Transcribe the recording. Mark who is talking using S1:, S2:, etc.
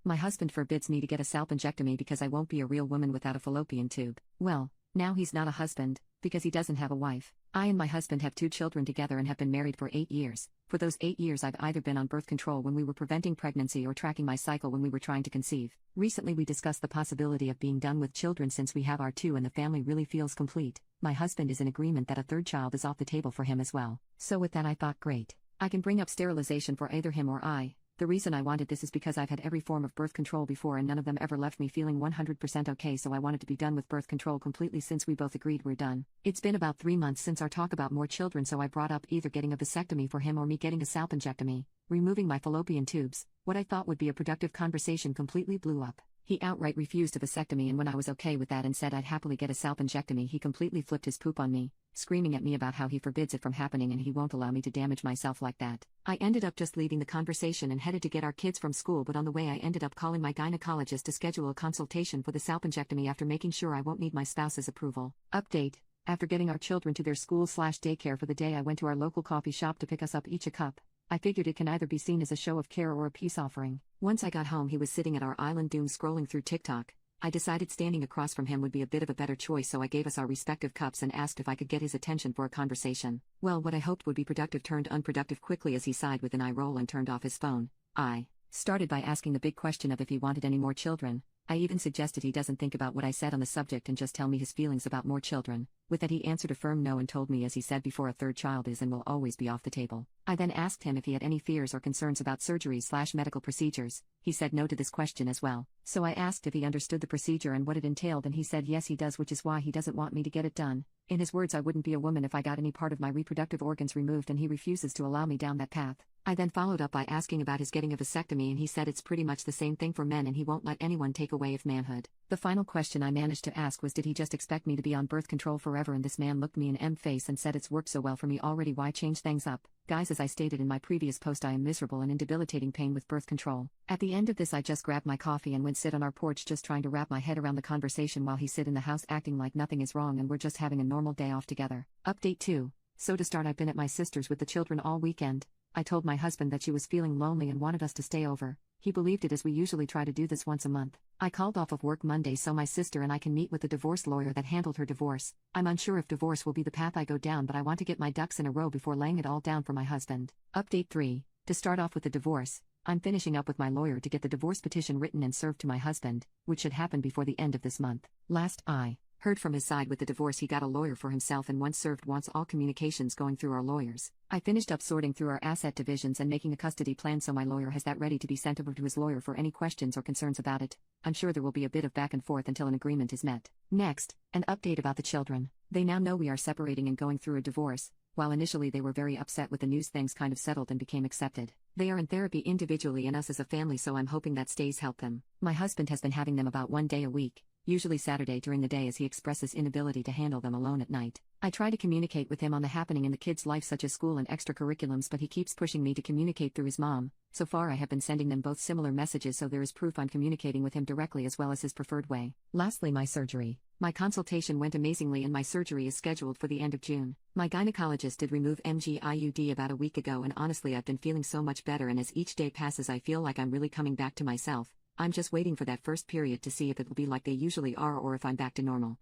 S1: My husband forbids me to get a salpingectomy because I won't be a real woman without a fallopian tube. Well, now he's not a husband, because he doesn't have a wife. I and my husband have 2 children together and have been married for 8 years. For those 8 years I've either been on birth control when we were preventing pregnancy or tracking my cycle when we were trying to conceive. Recently we discussed the possibility of being done with children since we have our 2 and the family really feels complete. My husband is in agreement that a 3rd child is off the table for him as well. So with that I thought great. I can bring up sterilization for either him or I. The reason I wanted this is because I've had every form of birth control before and none of them ever left me feeling 100% okay, so I wanted to be done with birth control completely since we both agreed we're done. It's been about 3 months since our talk about more children, so I brought up either getting a vasectomy for him or me getting a salpingectomy, removing my fallopian tubes. What I thought would be a productive conversation completely blew up. He outright refused a vasectomy, and when I was okay with that and said I'd happily get a salpingectomy, he completely flipped his poop on me, screaming at me about how he forbids it from happening and he won't allow me to damage myself like that. I ended up just leaving the conversation and headed to get our kids from school, but on the way I ended up calling my gynecologist to schedule a consultation for the salpingectomy after making sure I won't need my spouse's approval. Update: after getting our children to their school/daycare for the day, I went to our local coffee shop to pick us up each a cup. I figured it can either be seen as a show of care or a peace offering. Once I got home, he was sitting at our island doom scrolling through TikTok. I decided standing across from him would be a bit of a better choice, so I gave us our respective cups and asked if I could get his attention for a conversation. Well, what I hoped would be productive turned unproductive quickly as he sighed with an eye roll and turned off his phone. I started by asking the big question of if he wanted any more children. I even suggested he doesn't think about what I said on the subject and just tell me his feelings about more children. With that he answered a firm no and told me, as he said before, a 3rd child is and will always be off the table. I then asked him if he had any fears or concerns about surgery/medical procedures. He said no to this question as well. So I asked if he understood the procedure and what it entailed, and he said yes he does, which is why he doesn't want me to get it done. In his words, I wouldn't be a woman if I got any part of my reproductive organs removed, and he refuses to allow me down that path. I then followed up by asking about his getting a vasectomy, and he said it's pretty much the same thing for men and he won't let anyone take away his manhood. The final question I managed to ask was, did he just expect me to be on birth control forever? And this man looked me in face and said, it's worked so well for me already, why change things up? Guys, as I stated in my previous post, I am miserable and in debilitating pain with birth control. At the end of this I just grabbed my coffee and went sit on our porch, just trying to wrap my head around the conversation while he sit in the house acting like nothing is wrong and we're just having a normal day off together. Update 2. So to start, I've been at my sister's with the children all weekend. I told my husband that she was feeling lonely and wanted us to stay over. He believed it, as we usually try to do this once a month. I called off of work Monday so my sister and I can meet with the divorce lawyer that handled her divorce. I'm unsure if divorce will be the path I go down, but I want to get my ducks in a row before laying it all down for my husband. Update 3. To start off with the divorce, I'm finishing up with my lawyer to get the divorce petition written and served to my husband, which should happen before the end of this month. Last I heard from his side with the divorce, he got a lawyer for himself and once served wants all communications going through our lawyers. I finished up sorting through our asset divisions and making a custody plan, so my lawyer has that ready to be sent over to his lawyer for any questions or concerns about it. I'm sure there will be a bit of back and forth until an agreement is met. Next, an update about the children. They now know we are separating and going through a divorce. While initially they were very upset with the news, things kind of settled and became accepted. They are in therapy individually and us as a family, so I'm hoping that stays help them. My husband has been having them about 1 day a week, usually Saturday during the day, as he expresses inability to handle them alone at night. I try to communicate with him on the happening in the kids' life such as school and extracurriculums, but he keeps pushing me to communicate through his mom. So far I have been sending them both similar messages, so there is proof I'm communicating with him directly as well as his preferred way. Lastly, my surgery. My consultation went amazingly and my surgery is scheduled for the end of June. My gynecologist did remove MG-IUD about a week ago, and honestly I've been feeling so much better, and as each day passes I feel like I'm really coming back to myself. I'm just waiting for that first period to see if it will be like they usually are or if I'm back to normal.